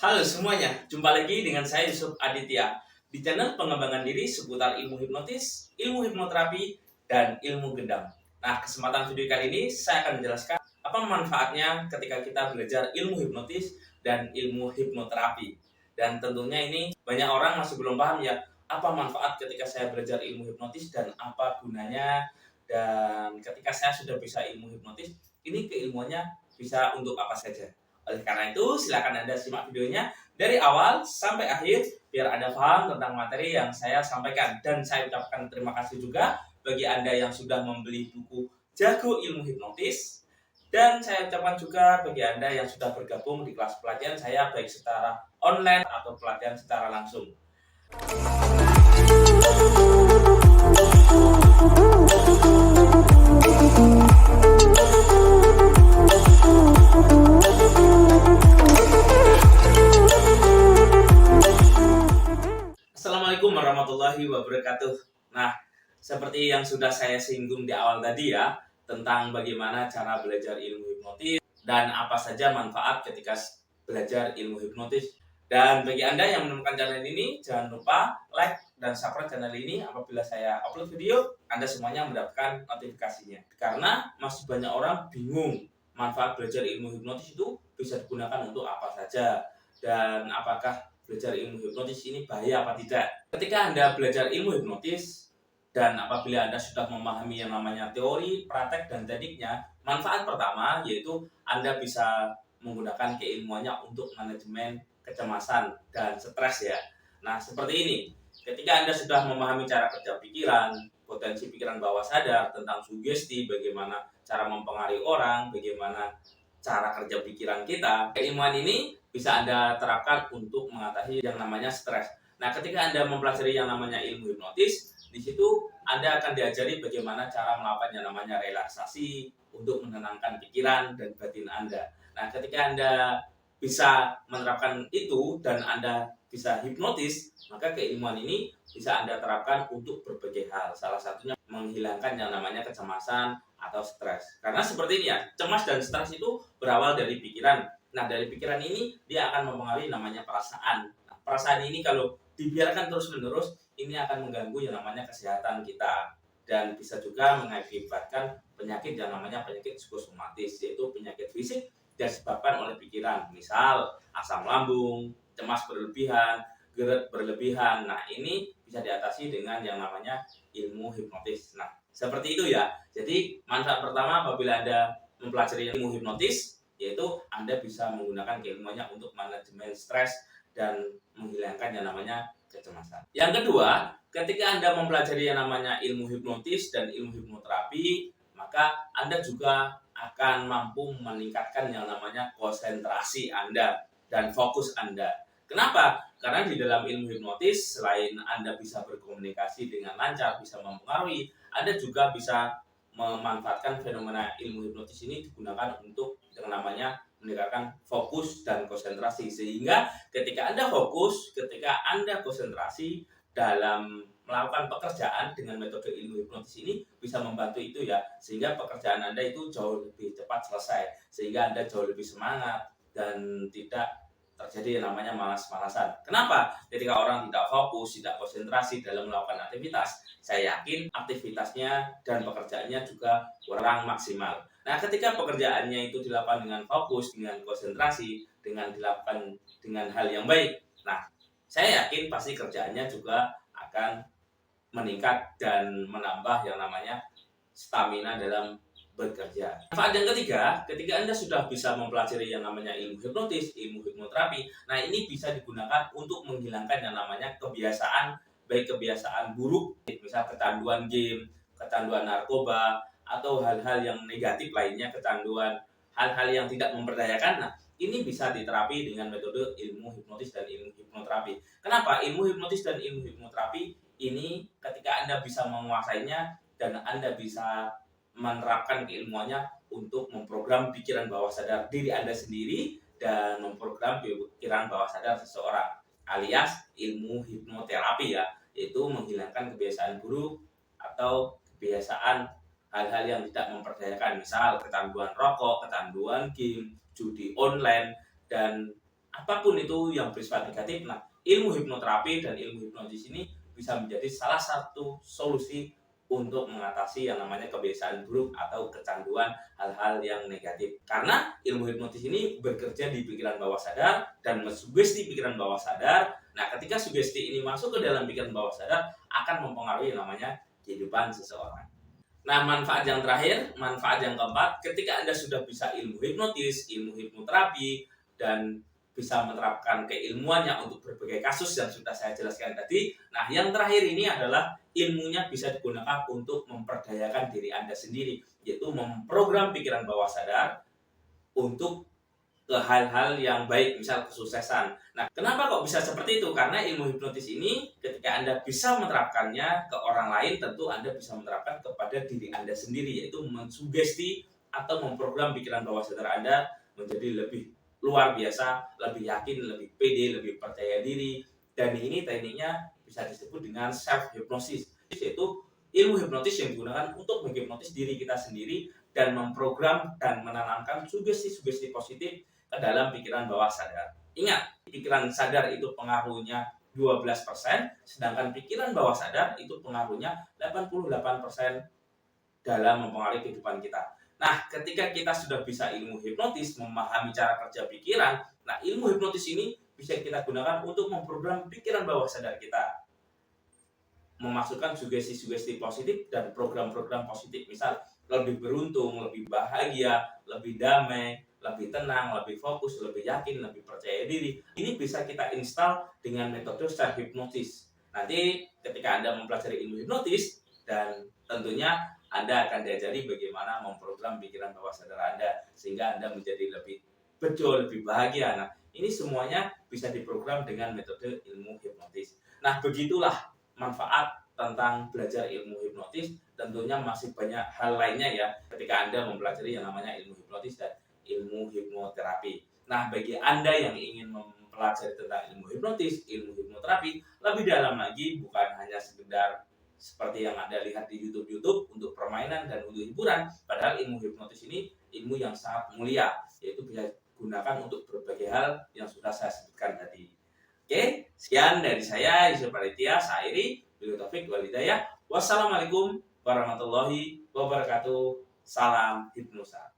Halo semuanya, jumpa lagi dengan saya Yusuf Aditya di channel pengembangan diri seputar ilmu hipnotis, ilmu hipnoterapi, dan ilmu gendam. Nah, kesempatan video kali ini saya akan menjelaskan apa manfaatnya ketika kita belajar ilmu hipnotis dan ilmu hipnoterapi. Dan tentunya ini banyak orang masih belum paham ya, apa manfaat ketika saya belajar ilmu hipnotis dan apa gunanya. Dan ketika saya sudah bisa ilmu hipnotis, ini keilmuannya bisa untuk apa saja. Oleh karena itu, silakan Anda simak videonya dari awal sampai akhir biar Anda paham tentang materi yang saya sampaikan. Dan saya ucapkan terima kasih juga bagi Anda yang sudah membeli buku Jago Ilmu Hipnotis. Dan saya ucapkan juga bagi Anda yang sudah bergabung di kelas pelatihan saya baik secara online atau pelatihan secara langsung. Assalamualaikum warahmatullahi wabarakatuh. Nah, seperti yang sudah saya singgung di awal tadi ya, tentang bagaimana cara belajar ilmu hipnotis dan apa saja manfaat ketika belajar ilmu hipnotis. Dan bagi Anda yang menemukan channel ini, jangan lupa like dan subscribe channel ini. Apabila saya upload video, Anda semuanya mendapatkan notifikasinya. Karena masih banyak orang bingung manfaat belajar ilmu hipnotis itu bisa digunakan untuk apa saja. Dan apakah belajar ilmu hipnotis ini bahaya apa tidak? Ketika Anda belajar ilmu hipnotis dan apabila Anda sudah memahami yang namanya teori, praktek, dan tekniknya, manfaat pertama yaitu Anda bisa menggunakan keilmuannya untuk manajemen kecemasan dan stres ya. Nah, seperti ini. Ketika Anda sudah memahami cara kerja pikiran, potensi pikiran bawah sadar, tentang sugesti, bagaimana cara mempengaruhi orang, bagaimana cara kerja pikiran kita, keilmuan ini bisa Anda terapkan untuk mengatasi yang namanya stres. Nah, ketika Anda mempelajari yang namanya ilmu hipnotis, di situ Anda akan diajari bagaimana cara melakukan yang namanya relaksasi untuk menenangkan pikiran dan batin Anda. Nah, ketika Anda bisa menerapkan itu dan Anda bisa hipnotis, maka keilmuan ini bisa Anda terapkan untuk berbagai hal. Salah satunya menghilangkan yang namanya kecemasan atau stres. Karena seperti ini ya, cemas dan stres itu berawal dari pikiran. Nah, dari pikiran ini dia akan mempengaruhi namanya perasaan. Nah, perasaan ini kalau dibiarkan terus-menerus, ini akan mengganggu yang namanya kesehatan kita dan bisa juga mengakibatkan penyakit yang namanya penyakit psikosomatis, yaitu penyakit fisik yang disebabkan oleh pikiran. Misal asam lambung, cemas berlebihan, GERD berlebihan. Nah, ini bisa diatasi dengan yang namanya ilmu hipnotis. Nah, seperti itu ya. Jadi, manfaat pertama apabila Anda mempelajari ilmu hipnotis, yaitu Anda bisa menggunakan keilmuannya untuk manajemen stres dan menghilangkan yang namanya kecemasan. Yang kedua, ketika Anda mempelajari yang namanya ilmu hipnotis dan ilmu hipnoterapi, maka Anda juga akan mampu meningkatkan yang namanya konsentrasi Anda dan fokus Anda. Kenapa? Karena di dalam ilmu hipnotis, selain Anda bisa berkomunikasi dengan lancar, bisa mempengaruhi, Anda juga bisa memanfaatkan fenomena ilmu hipnotis ini digunakan untuk yang namanya meningkatkan fokus dan konsentrasi. Sehingga ketika Anda fokus, ketika Anda konsentrasi dalam melakukan pekerjaan dengan metode ilmu hipnotis ini bisa membantu itu ya. Sehingga pekerjaan Anda itu jauh lebih cepat selesai. Sehingga Anda jauh lebih semangat dan tidak terjadi yang namanya malas-malasan. Kenapa? Ketika orang tidak fokus, tidak konsentrasi dalam melakukan aktivitas, saya yakin aktivitasnya dan pekerjaannya juga kurang maksimal. Nah, ketika pekerjaannya itu dilakukan dengan fokus, dengan konsentrasi, dengan dilakukan dengan hal yang baik, nah, saya yakin pasti kerjaannya juga akan meningkat dan menambah yang namanya stamina dalam bekerja. Manfaat yang ketiga, ketika Anda sudah bisa mempelajari yang namanya ilmu hipnotis, ilmu hipnoterapi, nah ini bisa digunakan untuk menghilangkan yang namanya kebiasaan, baik kebiasaan buruk, misal kecanduan game, kecanduan narkoba, atau hal-hal yang negatif lainnya, kecanduan, hal-hal yang tidak memberdayakan. Nah, ini bisa diterapi dengan metode ilmu hipnotis dan ilmu hipnoterapi. Kenapa? Ilmu hipnotis dan ilmu hipnoterapi ini ketika Anda bisa menguasainya dan Anda bisa menerapkan keilmuannya untuk memprogram pikiran bawah sadar diri Anda sendiri dan memprogram pikiran bawah sadar seseorang, alias ilmu hipnoterapi ya, yaitu menghilangkan kebiasaan buruk atau kebiasaan hal-hal yang tidak memperdayakan, misal kecanduan rokok, kecanduan game, judi online, dan apapun itu yang bersifat negatif. Nah, ilmu hipnoterapi dan ilmu hipnotis ini bisa menjadi salah satu solusi untuk mengatasi yang namanya kebiasaan buruk atau kecanduan hal-hal yang negatif. Karena ilmu hipnotis ini bekerja di pikiran bawah sadar dan mensugesti pikiran bawah sadar. Nah, ketika sugesti ini masuk ke dalam pikiran bawah sadar, akan mempengaruhi yang namanya kehidupan seseorang. Nah, manfaat yang terakhir, manfaat yang keempat, ketika Anda sudah bisa ilmu hipnotis, ilmu hipnoterapi, dan bisa menerapkan keilmuannya untuk berbagai kasus yang sudah saya jelaskan tadi. Nah, yang terakhir ini adalah ilmunya bisa digunakan untuk memperdayakan diri Anda sendiri, yaitu memprogram pikiran bawah sadar untuk ke hal-hal yang baik, misal kesuksesan. Nah, kenapa kok bisa seperti itu? Karena ilmu hipnotis ini ketika Anda bisa menerapkannya ke orang lain, tentu Anda bisa menerapkan kepada diri Anda sendiri, yaitu mensugesti atau memprogram pikiran bawah sadar Anda menjadi lebih luar biasa, lebih yakin, lebih pede, lebih percaya diri. Dan ini tekniknya bisa disebut dengan self hypnosis, yaitu ilmu hipnotis yang digunakan untuk menghipnotis diri kita sendiri dan memprogram dan menanamkan sugesti-sugesti positif ke dalam pikiran bawah sadar. Ingat, pikiran sadar itu pengaruhnya 12%, sedangkan pikiran bawah sadar itu pengaruhnya 88% dalam mempengaruhi kehidupan kita. Nah, ketika kita sudah bisa ilmu hipnotis, memahami cara kerja pikiran, nah ilmu hipnotis ini bisa kita gunakan untuk memprogram pikiran bawah sadar kita, memasukkan sugesti-sugesti positif dan program-program positif, misal lebih beruntung, lebih bahagia, lebih damai, lebih tenang, lebih fokus, lebih yakin, lebih percaya diri. Ini bisa kita install dengan metode self hipnosis. Nanti ketika Anda mempelajari ilmu hipnotis, dan tentunya Anda akan diajari bagaimana memprogram pikiran bawah sadar Anda sehingga Anda menjadi lebih bejo, lebih bahagia. Nah, ini semuanya bisa diprogram dengan metode ilmu hipnotis. Nah, begitulah manfaat tentang belajar ilmu hipnotis. Tentunya masih banyak hal lainnya ya ketika Anda mempelajari yang namanya ilmu hipnotis dan ilmu hipnoterapi. Nah, bagi Anda yang ingin mempelajari tentang ilmu hipnotis, ilmu hipnoterapi lebih dalam lagi, bukan hanya sekedar seperti yang Anda lihat di YouTube untuk permainan dan untuk hiburan, padahal ilmu hipnotis ini ilmu yang sangat mulia, yaitu bisa digunakan untuk berbagai hal yang sudah saya sebutkan tadi. Oke, sekian dari saya, Yusuf Panitia, saya Iri. Taufik wal hidayah. Wassalamualaikum warahmatullahi wabarakatuh. Salam hipnosa.